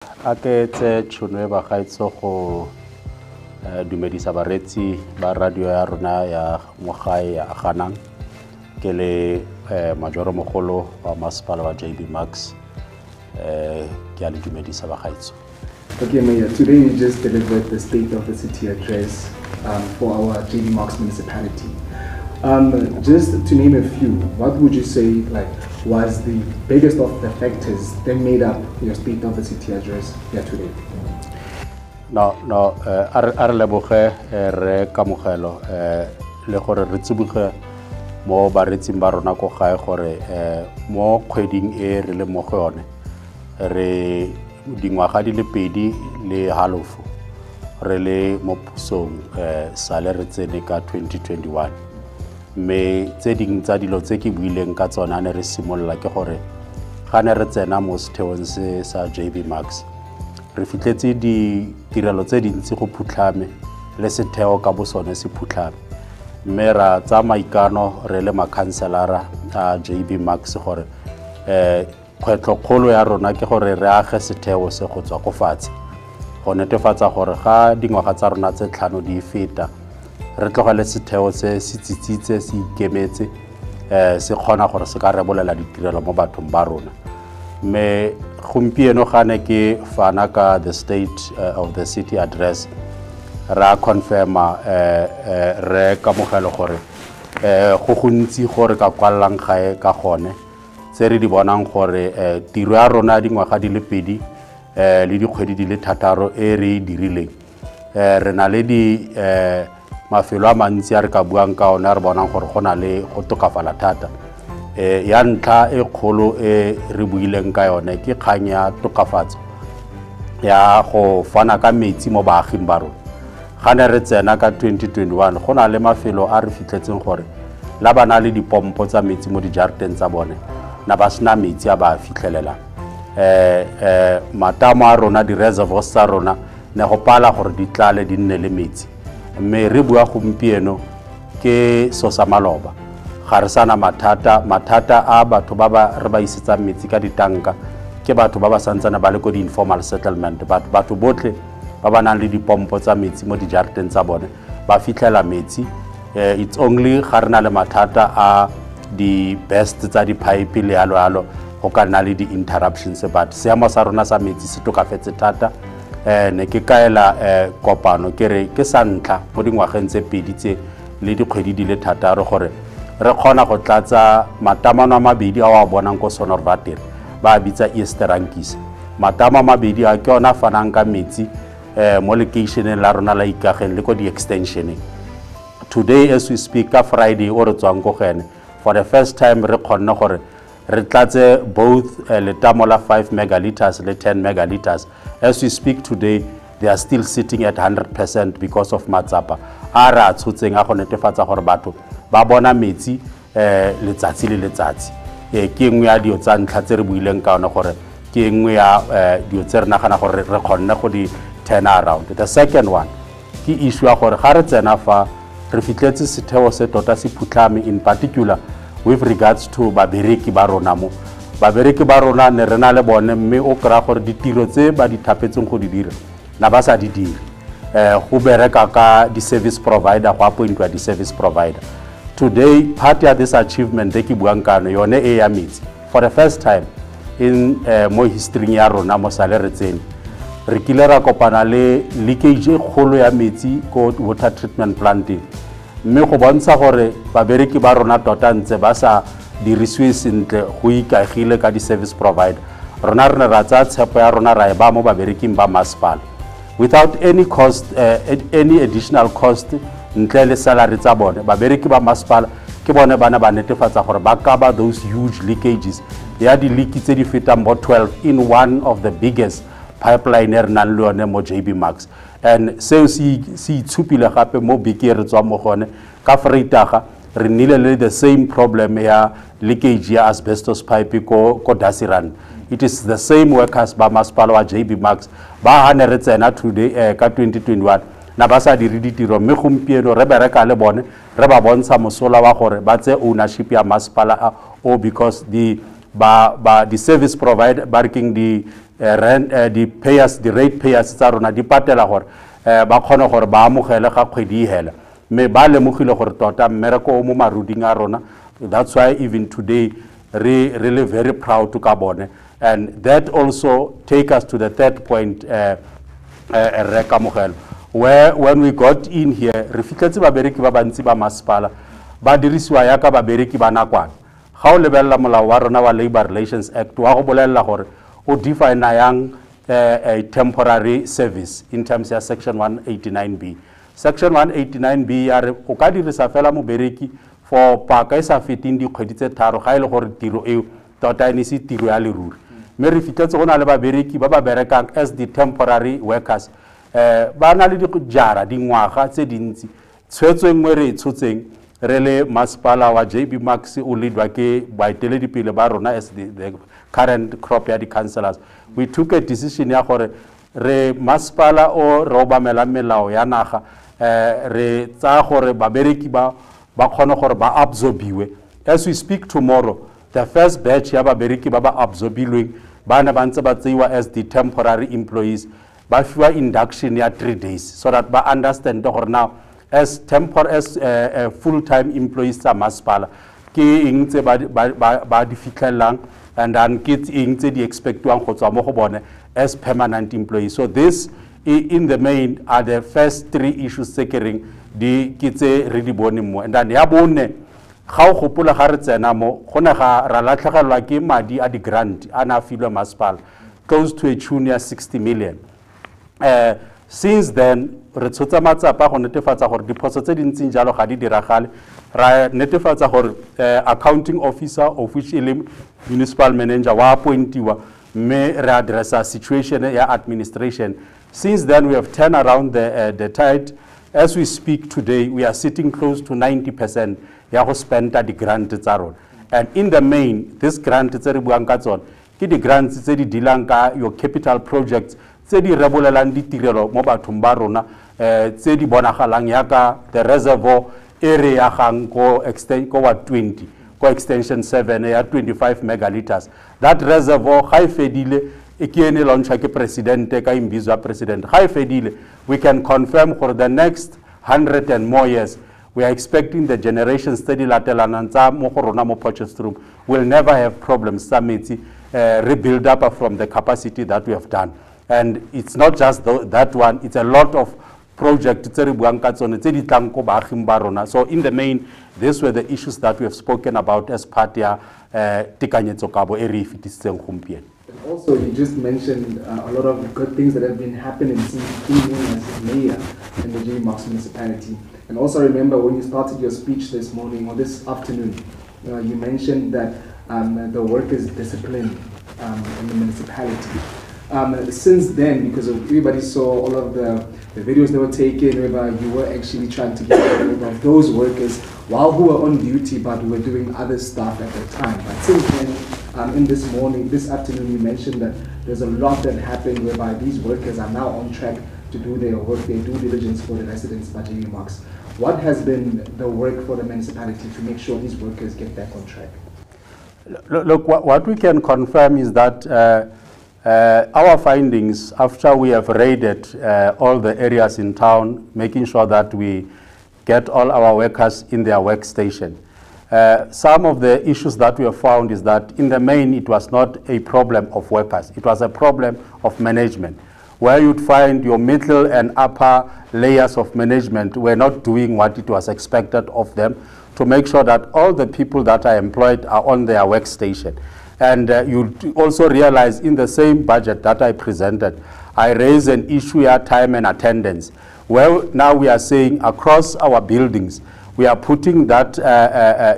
Aketse tšhono e ba gaetso go dumedisa baretsi ba radio ya rona ya mogae ya Aganang ke le majoro mogolo wa masepala wa JB Max ke a le dumedisa ba gaetso. Okay, Mayor, today you just delivered the State of the City address for our JB Max municipality. Just to name a few, what would you say was the biggest of the factors that made up your State of the City address here today? No, are leboge re kamogelo le gore re tsibuge mo baretsing ba rona go gae gore mo kgweding e re le mo go yone re dingwaga di le pedi le halofo re le mo pusong sale re tsene ka 2021 me tse ding tsa dilo tse ke buileng ka tsona ne re simolla ke gore ga ne re tsena mo setheong se sa JB Max re fitletse di tirelo tse dintsi go phutlhame le setheo ka bosone se phutlhame mme ra tsa maikano re le makhanselara a JB Max gore kgwetlho kgolo ya rona ke gore re age setheo se go tswa go fatshe go netefatsa gore ga dingwaga tsa rona tse tlhano di feta re tlogele setheo se se tsitsitse se ikemetse se kgona gore se ka rebolela ditirelo mo bathong ba rona mme gompieno gane ke fana ka the State of the City address ra confirma re kamogelo gore go gontsi gore ka kwallang gae ka gone tse re di bonang gore tiro ya rona dingwaga di le pedi le dikgwedi di le thataro e re dirileng re na le di mafelo a mantsi a re ka buang ka ona re bonang gore go na le go tokafala thata ya ntlha e kgolo e re buileng ka yone ke kgang ya tokafatso ya go fana ka metsi mo baaging ba rona ga ne re tsena ka 2021 go na le mafelo a re fitlhetseng gore la ba na le dipompo tsa metsi mo dijareteng tsa bone na ba sena metsi a ba fitlhelela matamo a rona di-reservoirs tsa rona ne go pala gore di tlale di nne le metsi mme re bua gompieno ke sosa maloba ga re sana mathata a batho ba ba re ba isetsang metsi ka ditanka ke batho ba ba santsana ba le ko di-informal settlement batho botlhe ba ba nang le dipompo tsa metsi mo dijareteng tsa bone ba fitlhela metsi it's only ga re na le mathata a di-best tsa di-pipe le yalo go ka nna le di-interruptions but seemo sa rona sa metsi se tokafetse thata ne ke kaela kopano ke re ke sa ntlha mo dingwageng tse pedi tse le dikgwedi di le thataro gore re kgona go tlatsa matamano a mabedi a wa bonang ko Sonorwater ba bitsa Easterankis matamo a mabedi a ke ona fanang ka metsi mo lekeišeneng la rona la Ikageng le ko di-extensioneng today as we speak ka Friday o re tswang ko gene for the first time re kgonne gore re tlatse both letamo la 5 megaliters le 10 megaliters as we speak today they are still sitting at 100% because of matsapa a ra tshotseng a go netefatsa gore batho ba bona metsi letsatsi le letsatsi ke nngwe ya dio tsa ntlha tse re buileng ka ona gore ke nngwe ya dio tse re nagana gore re kgonne go di turn around. The second one ke issue ya gore ga re tsena fa re fitlhetse setheo se tota se phutlhame in particular with regards to babereki ba rona mo babereki ba rona ne re na le bone mme o kra gore ditiro tse ba di thapetseng go di dira na ba sa di dire go bereka ka di-service provider go appointwa di-service provider today part of this achievement ke buang kana yone e ya metsi for the first time in mo history ya rona mo sale re tsene re kile ra kopana le leakage kgolo ya metsi ko water treatment planting mme go bontsha gore babereki ba rona tota ntse ba sa dirisiwe sentle go ikagile ka di-service provider rona re ne ra tsa tshepo ya rona ra e ba mo babereking ba masepala without any cost any additional cost ntle le salary tsa bone babereki ba masepala ke bone bana ba netefatsa gore ba kaba those huge leakages ya di leak tse di fetang bo 12 in one of the biggest pipeline re nang le yone mo JB Max and seo se itshupile gape mo beke re tswa mo gone ka Freitaga re nnile le the same problem ya leakage ya asbestos pipe ko Dasiran it is the same workers ba masepala wa JB Max ba hane re tsena today ka 2021 na ba sa dire ditiro mme gompieno re bereka le bone re ba bontsha mosola wa gore ba tse ownership ya masepala because the service provider barking the rate payers tsa rona di patela gore ba khona gore ba amogele ga kgwedi hela me ba lemogile gore tota mmereko o mo maruding a rona. That's why even today really very proud to ka bone. And that also take us to the third point, where when we got in here, re fitletse babereki ba bantsi ba masepala ba dirisiwa ya ka babereki ba nakwana. Ga o lebella molao wa rona wa Labour Relations Act wa go bolella gore o define yang a temporary service in terms of section 189B. Section 189B ya re o ka dirisa fela mobereki for paka e sa feteng dikgwedi tse tharo ga ile gore tiro eo tota ene se tiro ya leruri. Me re fitletse go na le babereki ba ba berekang as the temporary workers ba na le dijara dingwaga tse dintsi tshwetso engwe re tshotseng re le masepala wa JB Max o leadwa ke baeteledipele ba rona as the current crop ya di-councillors. We took a decision ya gore re masepala o re obamela melao ya naga re tsa gore babereki ba kgone gore ba absorbiwe. As we speak tomorrow, the first batch ya babereki ba absorbilweng bana ba ntse ba tseiwa as the temporary employees ba fiwa induction ya 3 days so that ba understand gore now as full-time employees tsa masepala ke eng tse ba di fitlhelang and then ke eng tse di expectwang go tswa mo go bone as permanent employees. So this in the main are the first 3 issues tse ke reng di ke tse re di bone mo. And then ya bone ga o gopola ga re tsena mo go ne ga ra latlhegelwa ke madi a di grant ana filwe masepala close to a tune ya 60 million. Since then re tshotsa matsapa go netefatsa gore diphoso tse dintseng jalo ga di diragale ra netefatsa gore accounting officer of which ile municipal manager wa appointiwa me re addressa situation ya administration. Since then we have turned around the tide. As we speak today, we are sitting close to 90% ya go spend the grant tsa rona. And in the main, this grant tse re buang ka tsone ke di grants tse di dilang ka your capital projects tse di rebolelang ditirelo mo bathong ba rona tse di bonagalang ya ka the reservoir area gang ko wa 20 ko extension 7 ya 25 megaliters. That reservoir ga ifedile e ke ene launcha ke president ka imbizwa president ga ifedile we can confirm for the next 100 and more years we are expecting the generations tse di latelanang tsa mo go rona mo Potchefstroom will never have problems tsa metsi rebuild up from the capacity that we have done. And it's not just that one, it's a lot of projects. So in the main, these were the issues that we have spoken about as part of Tikanyetso Kabo eri fitisen kumpien. Also, you just mentioned a lot of good things that have been happening since being as mayor in the JB Max municipality. And also remember when you started your speech this morning or this afternoon, you mentioned that the workers' discipline in the municipality. Since then, because everybody saw all of the videos that were taken, where you were actually trying to get rid of those workers while who were on duty but were doing other stuff at the time. But since then, in this afternoon, you mentioned that there's a lot that happened whereby these workers are now on track to do their work, their due diligence for the residents by JB Max. What has been the work for the municipality to make sure these workers get back on track? Look, what we can confirm is that our findings, after we have raided all the areas in town, making sure that we get all our workers in their workstation, some of the issues that we have found is that in the main it was not a problem of workers, it was a problem of management, where you'd find your middle and upper layers of management were not doing what it was expected of them to make sure that all the people that are employed are on their workstation. And you also realize in the same budget that I presented, I raised an issue at time and attendance, where now we are saying across our buildings, we are putting that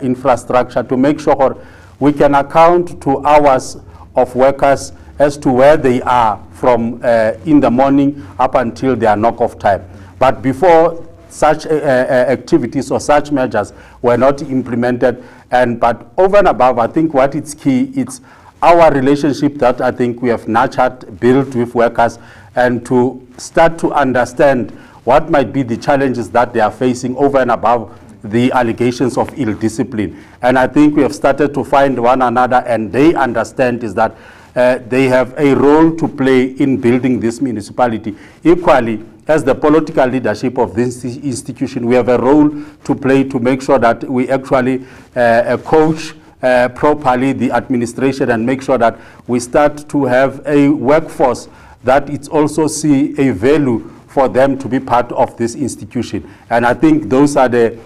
infrastructure to make sure we can account to hours of workers as to where they are from in the morning up until their knock-off time. But before such activities or such measures were not implemented, but over and above, I think what is key, it's our relationship that I think we have nurtured, built with workers, and to start to understand what might be the challenges that they are facing over and above the allegations of ill discipline. And I think we have started to find one another, and they understand is that they have a role to play in building this municipality. Equally, as the political leadership of this institution, we have a role to play to make sure that we actually coach properly the administration and make sure that we start to have a workforce that it's also see a value for them to be part of this institution. And I think those are the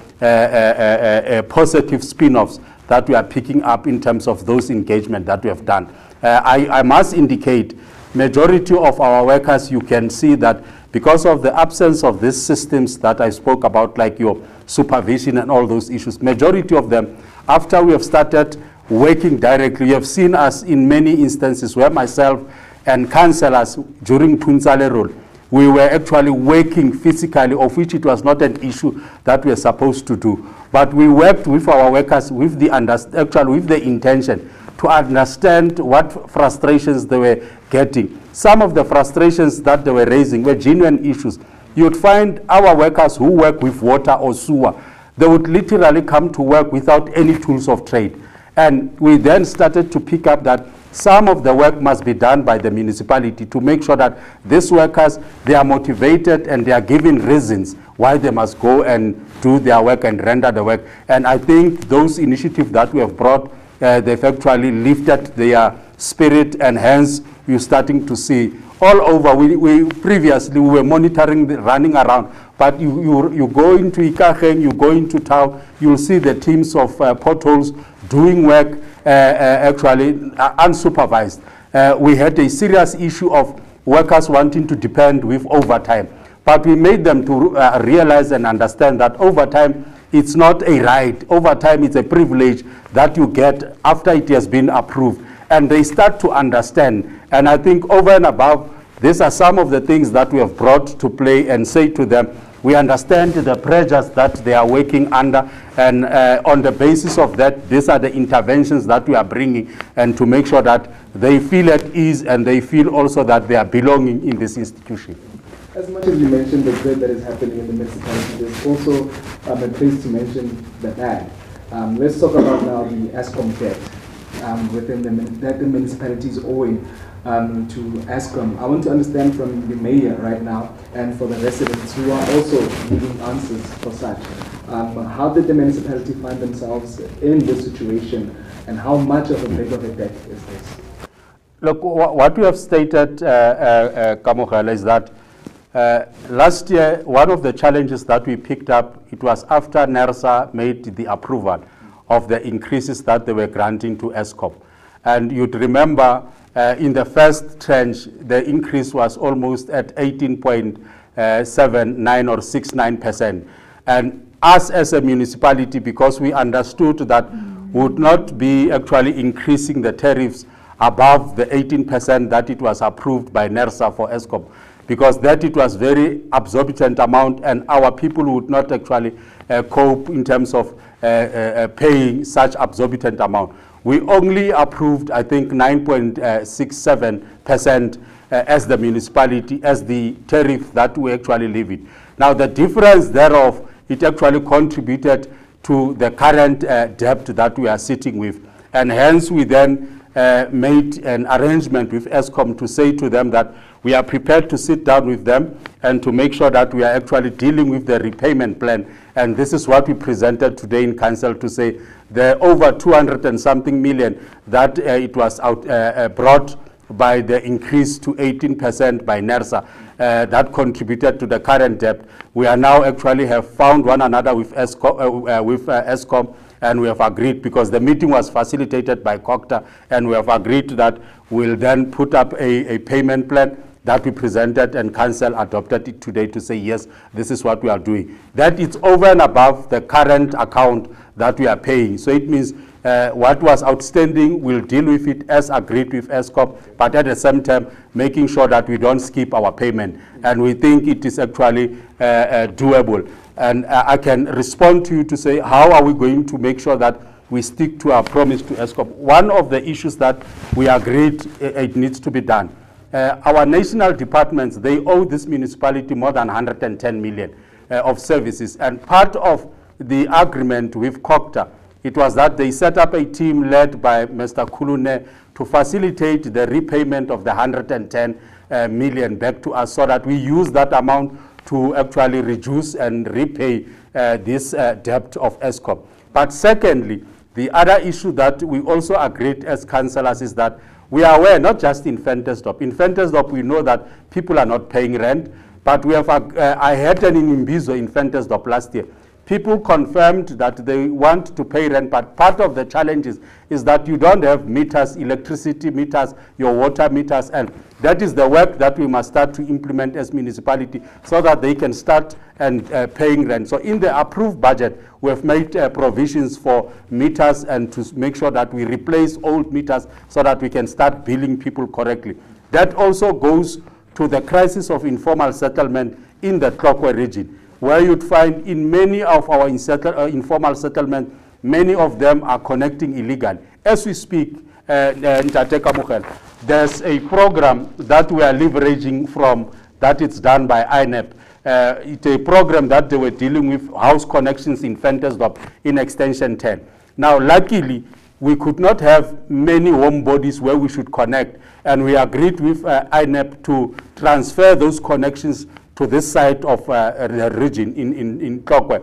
positive spin-offs that we are picking up in terms of those engagement that we have done. I must indicate, majority of our workers, you can see that because of the absence of these systems that I spoke about, like your supervision and all those issues, majority of them, after we have started working directly, you have seen us in many instances where myself and councillors during Tunzale role, we were actually working physically, of which it was not an issue that we were supposed to do. But we worked with our workers with the intention to understand what frustrations they were getting. Some of the frustrations that they were raising were genuine issues. You would find our workers who work with water or sewer, they would literally come to work without any tools of trade. And we then started to pick up that some of the work must be done by the municipality to make sure that these workers, they are motivated and they are given reasons why they must go and do their work and render the work. And I think those initiatives that we have brought, they've actually lifted their spirit, and hence you're starting to see all over. Previously we were monitoring the running around, but you go into Ikageng, you go into town, you'll see the teams of potholes doing work actually unsupervised. We had a serious issue of workers wanting to depend with overtime, but we made them to realize and understand that overtime, it's not a right. Overtime is a privilege that you get after it has been approved. And they start to understand. And I think over and above, these are some of the things that we have brought to play and say to them, we understand the pressures that they are working under, and on the basis of that, these are the interventions that we are bringing, and to make sure that they feel at ease and they feel also that they are belonging in this institution. As much as you mentioned the good that is happening in the municipality, there's also a place to mention the bad. Let's talk about now the ESCOM debt within that the municipality is owing to ESCOM. I want to understand from the mayor right now and for the residents who are also needing answers for such. How did the municipality find themselves in this situation, and how much of a big of a debt is this? Look, what we have stated, Kamokhele, is that last year, one of the challenges that we picked up, it was after NERSA made the approval of the increases that they were granting to ESCOM. And you'd remember in the first tranche, the increase was almost at 18.79 or 69%. And us as a municipality, because we understood that we would not be actually increasing the tariffs above the 18% that it was approved by NERSA for ESCOM, because that it was very exorbitant amount and our people would not actually cope in terms of paying such exorbitant amount. We only approved, I think, 9.67% as the municipality, as the tariff that we actually live in. Now the difference thereof, it actually contributed to the current debt that we are sitting with. And hence we then made an arrangement with ESCOM to say to them that we are prepared to sit down with them and to make sure that we are actually dealing with the repayment plan. And this is what we presented today in council, to say the over 200 and something million that it was brought by the increase to 18% by NERSA, that contributed to the current debt. We are now actually have found one another with ESCOM, and we have agreed, because the meeting was facilitated by Cllr, and we have agreed that we'll then put up a payment plan that we presented, and council adopted it today to say, yes, this is what we are doing. That it's over and above the current account that we are paying. So it means what was outstanding, we'll deal with it as agreed with ESCOM, but at the same time, making sure that we don't skip our payment. And we think it is actually doable. And I can respond to you to say, how are we going to make sure that we stick to our promise to ESCOM? One of the issues that we agreed it needs to be done. Our national departments, they owe this municipality more than 110 million of services. And part of the agreement with Cllr it was that they set up a team led by Mr. Cllr to facilitate the repayment of the 110 million back to us, so that we use that amount to actually reduce and repay this debt of Eskom. But secondly, the other issue that we also agreed as councillors is that we are aware, not just in Ventersdorp. In Ventersdorp, we know that people are not paying rent, but we have, I had an in Imbizo in Ventersdorp last year. People confirmed that they want to pay rent, but part of the challenge is that you don't have meters, electricity meters, your water meters, and that is the work that we must start to implement as municipality so that they can start and paying rent. So in the approved budget, we have made provisions for meters and to make sure that we replace old meters so that we can start billing people correctly. That also goes to the crisis of informal settlement in the Tlokwe region, where you'd find in many of our informal settlements, many of them are connecting illegally. As we speak, there's a program that we are leveraging from, that it's done by INEP. It's a program that they were dealing with house connections in Ventersdorp in Extension 10. Now, luckily, we could not have many home bodies where we should connect, and we agreed with INEP to transfer those connections to this side of the region in Tlokwe.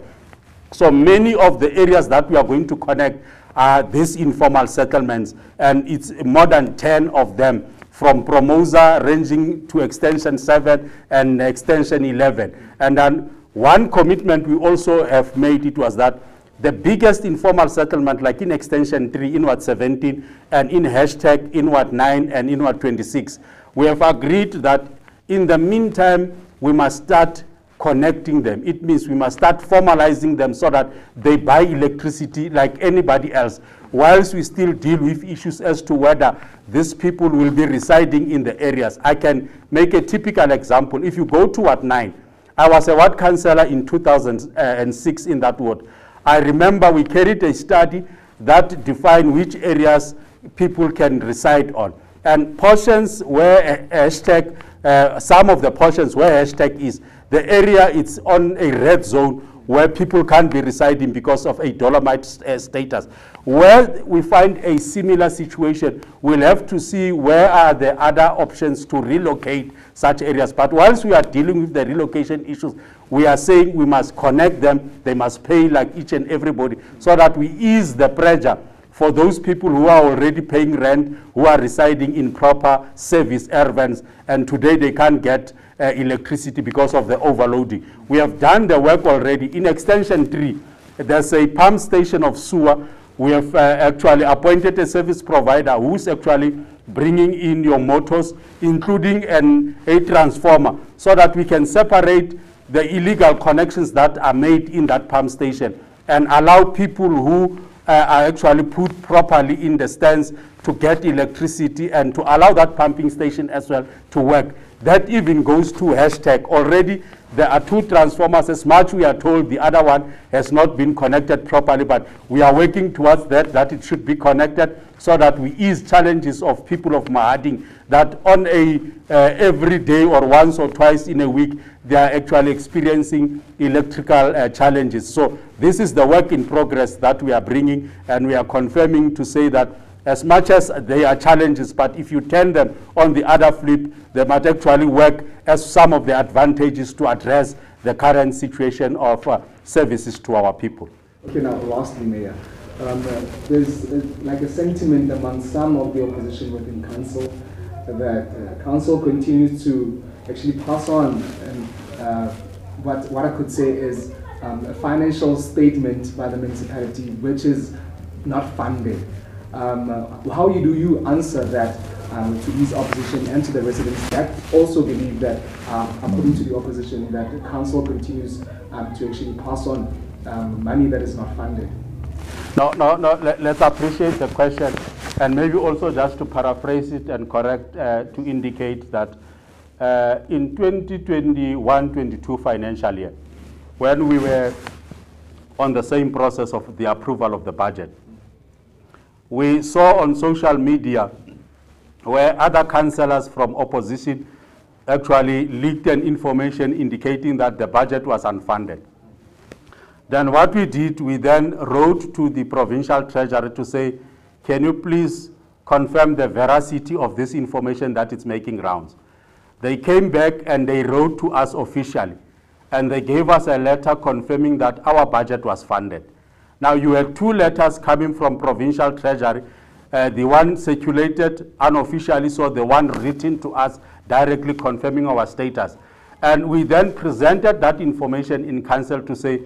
So many of the areas that we are going to connect are these informal settlements, and it's more than 10 of them, from Promosa ranging to Extension 7 and Extension 11. And then one commitment we also have made, it was that the biggest informal settlement, like in Extension 3, in Ward 17, and in hashtag in Ward 9 and in Ward 26, we have agreed that in the meantime, we must start connecting them. It means we must start formalizing them so that they buy electricity like anybody else, whilst we still deal with issues as to whether these people will be residing in the areas. I can make a typical example. If you go to Ward 9, I was a ward councillor in 2006 in that ward. I remember we carried a study that defined which areas people can reside on. And portions where hashtag, some of the portions where hashtag is, the area it's on a red zone where people can't be residing because of a dolomite status. Where we find a similar situation, we'll have to see where are the other options to relocate such areas. But whilst we are dealing with the relocation issues, we are saying we must connect them, they must pay like each and everybody, so that we ease the pressure for those people who are already paying rent, who are residing in proper service areas, and today they can't get electricity because of the overloading. We have done the work already. In Extension 3, there's a pump station of sewer. We have actually appointed a service provider who's actually bringing in your motors, including a transformer, so that we can separate the illegal connections that are made in that pump station and allow people who are actually put properly in the stands to get electricity, and to allow that pumping station as well to work. That even goes to hashtag. Already there are 2 transformers, as much we are told the other one has not been connected properly, but we are working towards that it should be connected, so that we ease challenges of people of Mahading, that on a every day or once or twice in a week, they are actually experiencing electrical challenges. So this is the work in progress that we are bringing, and we are confirming to say that as much as they are challenges, but if you turn them on the other flip, they might actually work as some of the advantages to address the current situation of services to our people. Okay, now lastly, Mayor, there's like a sentiment among some of the opposition within council that council continues to actually pass on what I could say is a financial statement by the municipality which is not funded. How do you answer that to these opposition and to the residents that also believe that, according to the opposition, that the council continues to actually pass on money that is not funded? No, let's appreciate the question, and maybe also just to paraphrase it and correct, to indicate that in 2021-22 financial year, when we were on the same process of the approval of the budget, we saw on social media where other councillors from opposition actually leaked an information indicating that the budget was unfunded. Then what we did, we then wrote to the provincial treasury to say, can you please confirm the veracity of this information that is making rounds? They came back and they wrote to us officially, and they gave us a letter confirming that our budget was funded. Now you had two letters coming from provincial treasury, the one circulated unofficially, so the one written to us directly confirming our status. And we then presented that information in council to say,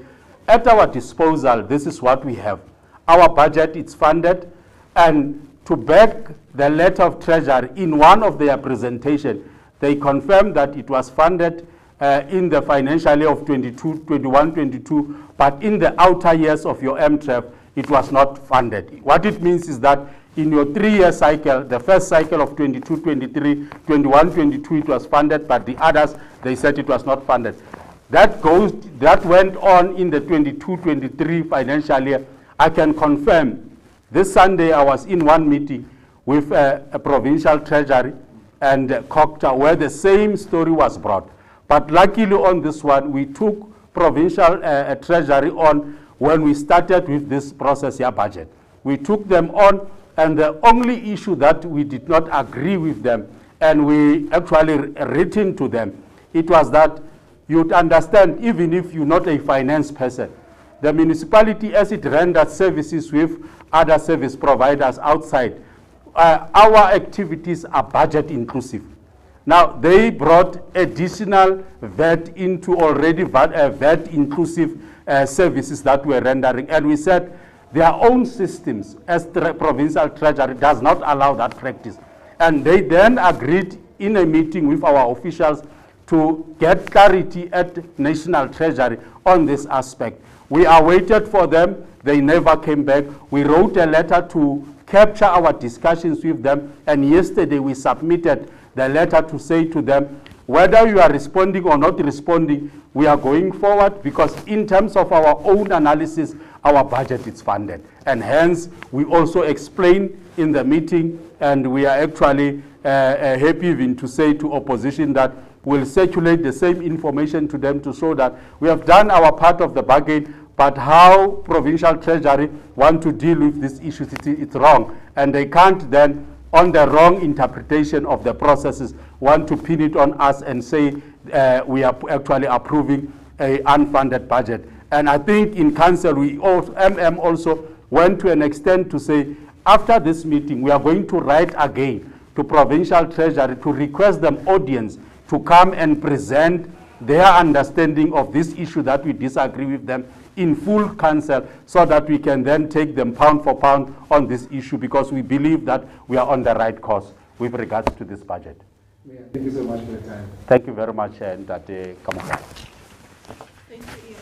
at our disposal, this is what we have. Our budget is funded, and to back the letter of treasury, in one of their presentation, they confirmed that it was funded in the financial year of 21-22, but in the outer years of your MTREF, it was not funded. What it means is that in your 3-year cycle, the first cycle of 22-23, 21-22, it was funded, but the others, they said it was not funded. That went on in the 22-23 financial year. I can confirm, this Sunday I was in one meeting with a provincial treasury and Cllr, where the same story was brought. But luckily on this one, we took provincial treasury on when we started with this process year budget. We took them on, and the only issue that we did not agree with them, and we actually written to them, it was that you'd understand, even if you're not a finance person, the municipality, as it renders services with other service providers outside, our activities are budget inclusive. Now, they brought additional VAT into already VAT inclusive services that we're rendering, and we said their own systems, as the provincial treasury, does not allow that practice. And they then agreed in a meeting with our officials to get clarity at National Treasury on this aspect. We awaited for them. They never came back. We wrote a letter to capture our discussions with them, and yesterday we submitted the letter to say to them, whether you are responding or not responding, we are going forward, because in terms of our own analysis, our budget is funded. And hence, we also explained in the meeting, and we are actually happy even to say to opposition that we'll circulate the same information to them to show that we have done our part of the bargain, but how provincial treasury want to deal with these issues, it's wrong. And they can't then, on the wrong interpretation of the processes, want to pin it on us and say we are actually approving an unfunded budget. And I think in council, we also, also went to an extent to say, after this meeting, we are going to write again to provincial treasury to request them audience to come and present their understanding of this issue that we disagree with them in full council, so that we can then take them pound for pound on this issue, because we believe that we are on the right course with regards to this budget. Yeah, thank you so much for your time. Thank you very much, and Kamoka. Thank you, Ian.